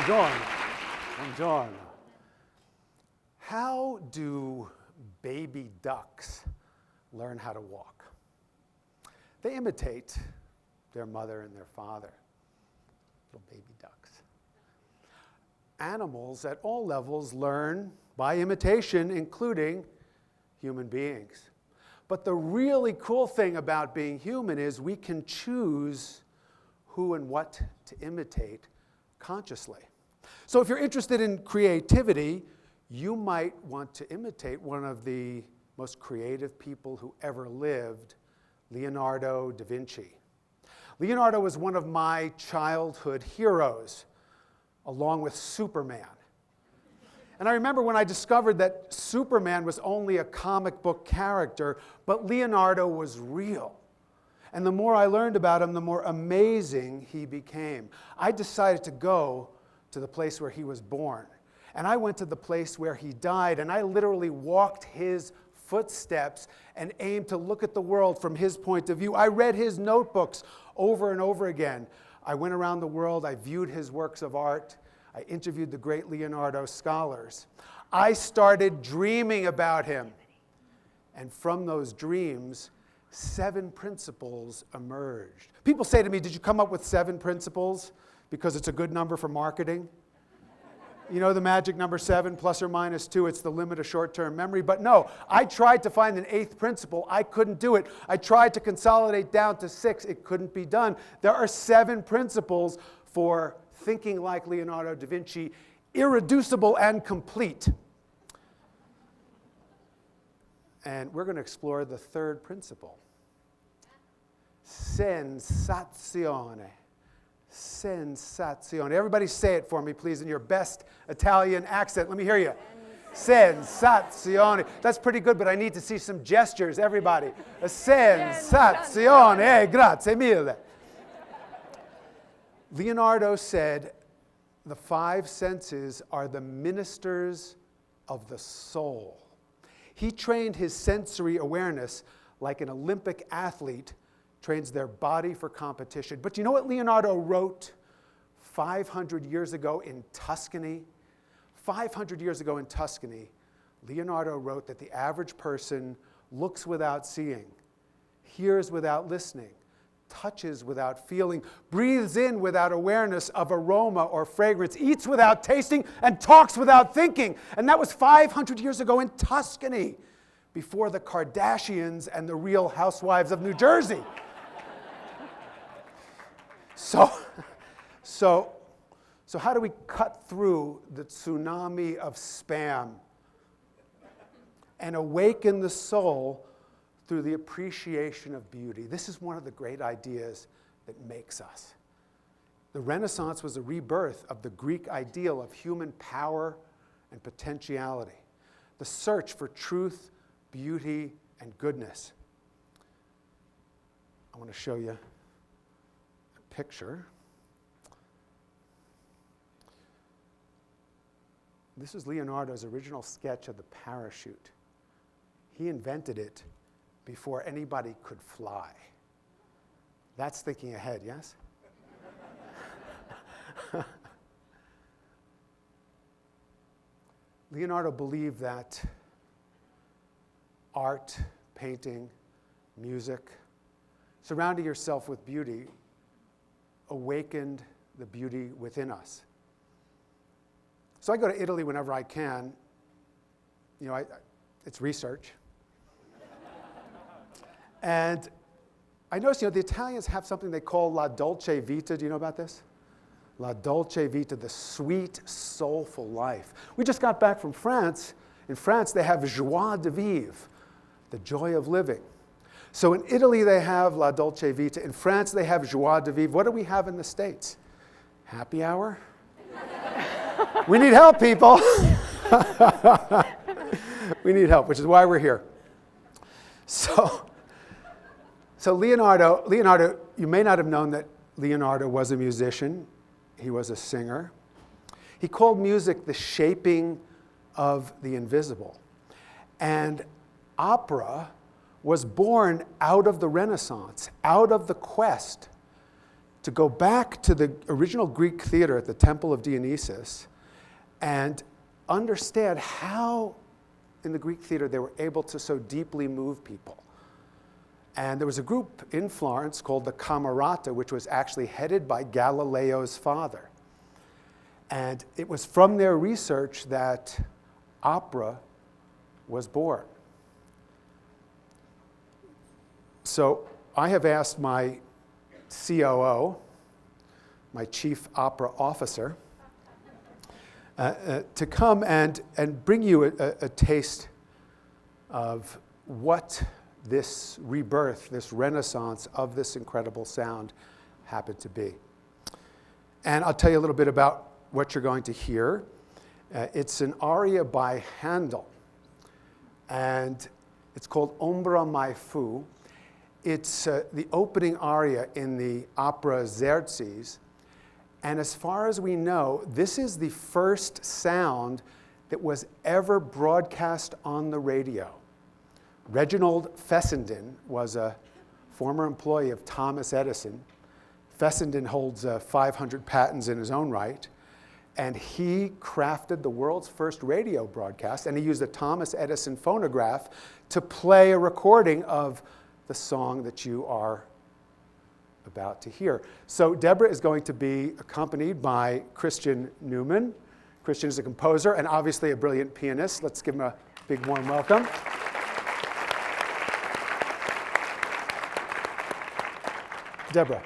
Buongiorno. Buongiorno. How do baby ducks learn how to walk? They imitate their mother and their father, little baby ducks. Animals at all levels learn by imitation, including human beings. But the really cool thing about being human is we can choose who and what to imitate consciously. So if you're interested in creativity, you might want to imitate one of the most creative people who ever lived, Leonardo da Vinci. Leonardo was one of my childhood heroes, along with Superman. And I remember when I discovered that Superman was only a comic book character, but Leonardo was real. And the more I learned about him, the more amazing he became. I decided to go to the place where he was born. And I went to the place where he died, and I literally walked his footsteps and aimed to look at the world from his point of view. I read his notebooks over and over again. I went around the world, I viewed his works of art, I interviewed the great Leonardo scholars. I started dreaming about him. And from those dreams, 7 principles emerged. People say to me, did you come up with 7 principles because it's a good number for marketing? You know the magic number 7, plus or minus 2, it's the limit of short-term memory. But no, I tried to find an 8th principle. I couldn't do it. I tried to consolidate down to 6. It couldn't be done. There are 7 principles for thinking like Leonardo da Vinci, irreducible and complete. And we're going to explore the 3rd principle. Sensazione. Sensazione. Everybody say it for me, please, in your best Italian accent. Let me hear you. Sensazione. That's pretty good, but I need to see some gestures, everybody. Sensazione. Grazie mille. Leonardo said the 5 senses are the ministers of the soul. He trained his sensory awareness like an Olympic athlete trains their body for competition. But you know what Leonardo wrote 500 years ago in Tuscany? 500 years ago in Tuscany, Leonardo wrote that the average person looks without seeing, hears without listening, touches without feeling, breathes in without awareness of aroma or fragrance, eats without tasting, and talks without thinking. And that was 500 years ago in Tuscany, before the Kardashians and the Real Housewives of New Jersey. So how do we cut through the tsunami of spam and awaken the soul through the appreciation of beauty? This is one of the great ideas that makes us. The Renaissance was a rebirth of the Greek ideal of human power and potentiality, the search for truth, beauty, and goodness. I want to show you a picture. This is Leonardo's original sketch of the parachute. He invented it before anybody could fly. That's thinking ahead, yes? Leonardo believed that art, painting, music, surrounding yourself with beauty, awakened the beauty within us. So I go to Italy whenever I can. You know, it's research. And I noticed, you know, the Italians have something they call la dolce vita. Do you know about this? La dolce vita, the sweet, soulful life. We just got back from France. In France, they have joie de vivre, the joy of living. So in Italy, they have la dolce vita. In France, they have joie de vivre. What do we have in the States? Happy hour? We need help, people. We need help, which is why we're here. So Leonardo, you may not have known that Leonardo was a musician. He was a singer. He called music the shaping of the invisible. And opera was born out of the Renaissance, out of the quest to go back to the original Greek theater at the Temple of Dionysus and understand how in the Greek theater they were able to so deeply move people. And there was a group in Florence called the Camerata, which was actually headed by Galileo's father. And it was from their research that opera was born. So I have asked my COO, my Chief Opera Officer, to come and bring you a taste of what this rebirth, this renaissance of this incredible sound happened to be. And I'll tell you a little bit about what you're going to hear. It's an aria by Handel, and it's called Ombra mai fu. It's the opening aria in the opera Xerxes, and as far as we know, this is the first sound that was ever broadcast on the radio. Reginald Fessenden was a former employee of Thomas Edison. Fessenden holds 500 patents in his own right, and he crafted the world's first radio broadcast, and he used a Thomas Edison phonograph to play a recording of the song that you are about to hear. So Deborah is going to be accompanied by Christian Newman. Christian is a composer and obviously a brilliant pianist. Let's give him a big warm welcome. Deborah.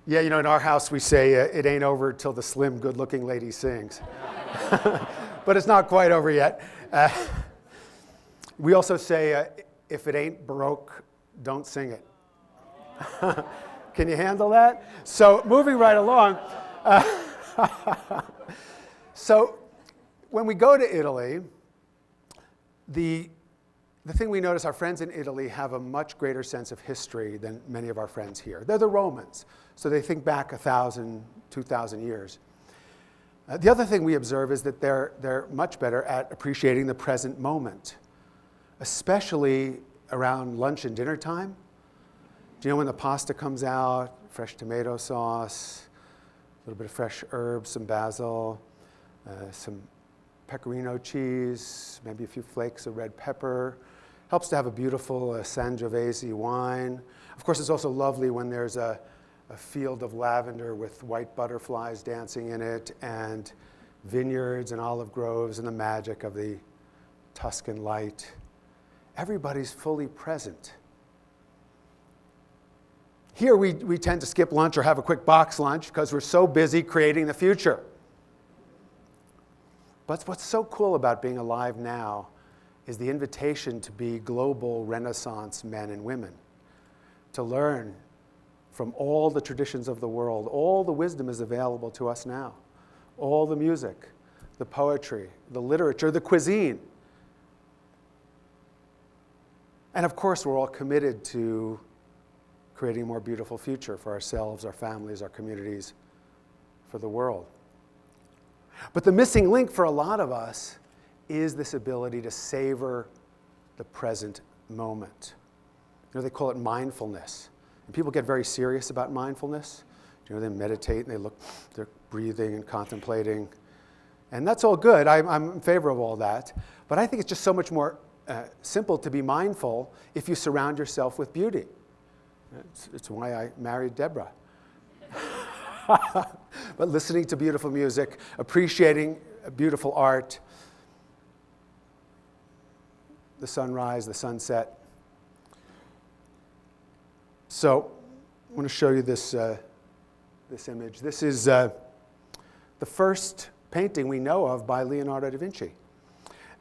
Yeah, you know, in our house we say it ain't over till the slim, good-looking lady sings. But it's not quite over yet. We also say, if it ain't Baroque, don't sing it. Can you handle that? So moving right along. So when we go to Italy, the thing we notice, our friends in Italy have a much greater sense of history than many of our friends here. They're the Romans, so they think back 1,000, 2,000 years. The other thing we observe is that they're much better at appreciating the present moment, especially around lunch and dinner time. Do you know when the pasta comes out, fresh tomato sauce, a little bit of fresh herbs, some basil, some pecorino cheese, maybe a few flakes of red pepper. Helps to have a beautiful Sangiovese wine. Of course, it's also lovely when there's a field of lavender with white butterflies dancing in it, and vineyards and olive groves and the magic of the Tuscan light. Everybody's fully present. Here we tend to skip lunch or have a quick box lunch because we're so busy creating the future. But what's so cool about being alive now is the invitation to be global Renaissance men and women, to learn from all the traditions of the world. All the wisdom is available to us now. All the music, the poetry, the literature, the cuisine. And of course, we're all committed to creating a more beautiful future for ourselves, our families, our communities, for the world. But the missing link for a lot of us is this ability to savor the present moment. You know, they call it mindfulness. And people get very serious about mindfulness. You know, they meditate and they're breathing and contemplating. And that's all good. I'm in favor of all that. But I think it's just so much more simple to be mindful if you surround yourself with beauty. It's why I married Deborah. But listening to beautiful music, appreciating beautiful art, the sunrise, the sunset. So I want to show you this image. This is the first painting we know of by Leonardo da Vinci.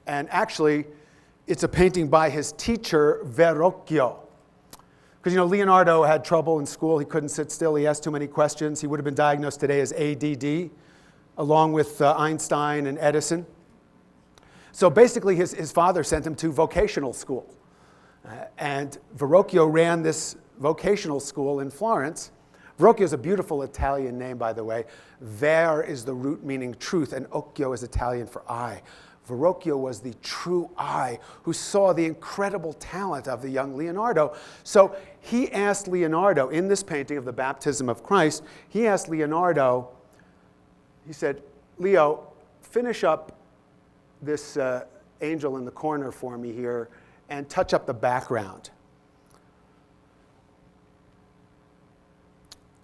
And actually, it's a painting by his teacher, Verrocchio. Because, you know, Leonardo had trouble in school. He couldn't sit still. He asked too many questions. He would have been diagnosed today as ADD, along with Einstein and Edison. So basically, his father sent him to vocational school. And Verrocchio ran this vocational school in Florence. Verrocchio is a beautiful Italian name, by the way. Ver is the root meaning truth, and occhio is Italian for eye. Verrocchio was the true eye who saw the incredible talent of the young Leonardo. So he asked Leonardo, in this painting of the baptism of Christ, he asked Leonardo, he said, Leo, finish up this angel in the corner for me here and touch up the background.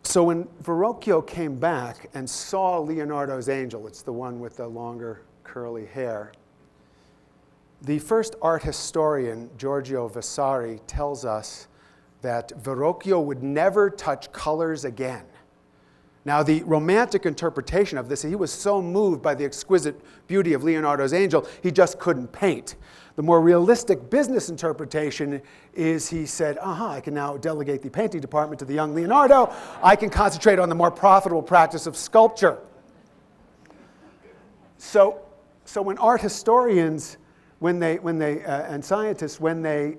So when Verrocchio came back and saw Leonardo's angel, it's the one with the longer curly hair, the first art historian, Giorgio Vasari, tells us that Verrocchio would never touch colors again. Now, the romantic interpretation of this, he was so moved by the exquisite beauty of Leonardo's angel, he just couldn't paint. The more realistic business interpretation is he said, I can now delegate the painting department to the young Leonardo. I can concentrate on the more profitable practice of sculpture. So when art historians, and scientists, when they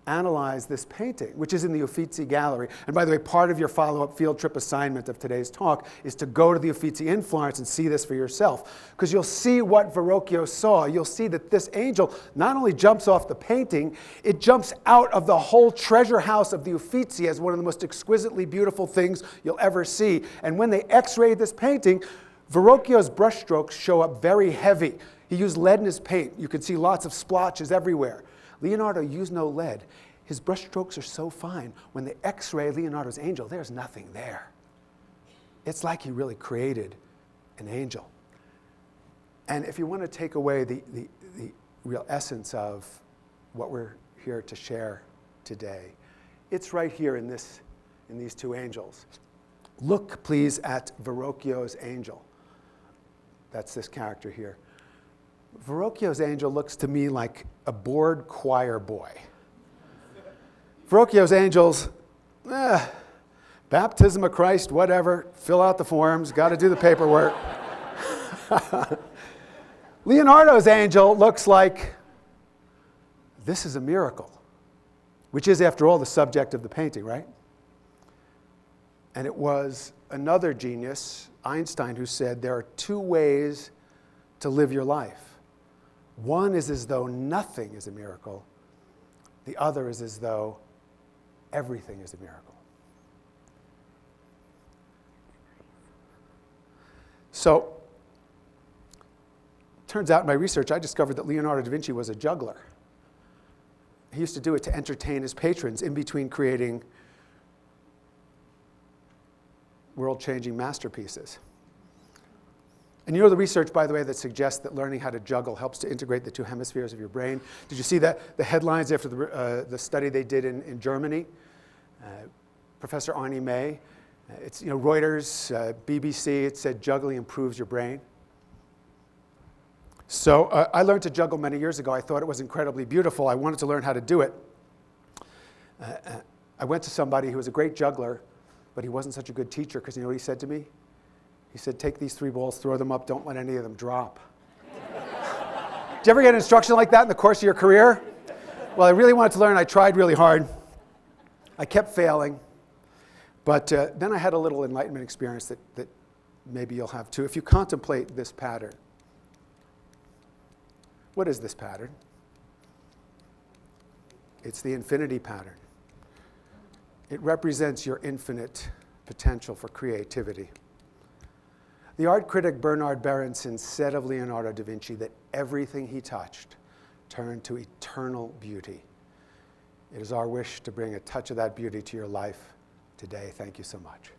analyze this painting, which is in the Uffizi Gallery, and by the way, part of your follow-up field trip assignment of today's talk is to go to the Uffizi in Florence and see this for yourself, because you'll see what Verrocchio saw. You'll see that this angel not only jumps off the painting, it jumps out of the whole treasure house of the Uffizi as one of the most exquisitely beautiful things you'll ever see. And when they x-rayed this painting, Verrocchio's brushstrokes show up very heavy. He used lead in his paint. You could see lots of splotches everywhere. Leonardo used no lead. His brushstrokes are so fine. When they x-ray Leonardo's angel, there's nothing there. It's like he really created an angel. And if you want to take away the real essence of what we're here to share today, it's right here in these two angels. Look, please, at Verrocchio's angel. That's this character here. Verrocchio's angel looks to me like a bored choir boy. Verrocchio's angels, baptism of Christ, whatever, fill out the forms, got to do the paperwork. Leonardo's angel looks like, this is a miracle, which is, after all, the subject of the painting, right? And it was another genius, Einstein, who said there are two ways to live your life. One is as though nothing is a miracle. The other is as though everything is a miracle. So, turns out in my research, I discovered that Leonardo da Vinci was a juggler. He used to do it to entertain his patrons in between creating world-changing masterpieces. And you know the research, by the way, that suggests that learning how to juggle helps to integrate the two hemispheres of your brain? Did you see that? The headlines after the study they did in Germany? Professor Arnie May, it's Reuters, BBC, it said juggling improves your brain. So I learned to juggle many years ago. I thought it was incredibly beautiful. I wanted to learn how to do it. I went to somebody who was a great juggler, but he wasn't such a good teacher, because you know what he said to me? He said, take these 3 balls, throw them up, don't let any of them drop. Did you ever get an instruction like that in the course of your career? Well, I really wanted to learn. I tried really hard. I kept failing. But then I had a little enlightenment experience that maybe you'll have too. If you contemplate this pattern, what is this pattern? It's the infinity pattern. It represents your infinite potential for creativity. The art critic Bernard Berenson said of Leonardo da Vinci that everything he touched turned to eternal beauty. It is our wish to bring a touch of that beauty to your life today. Thank you so much.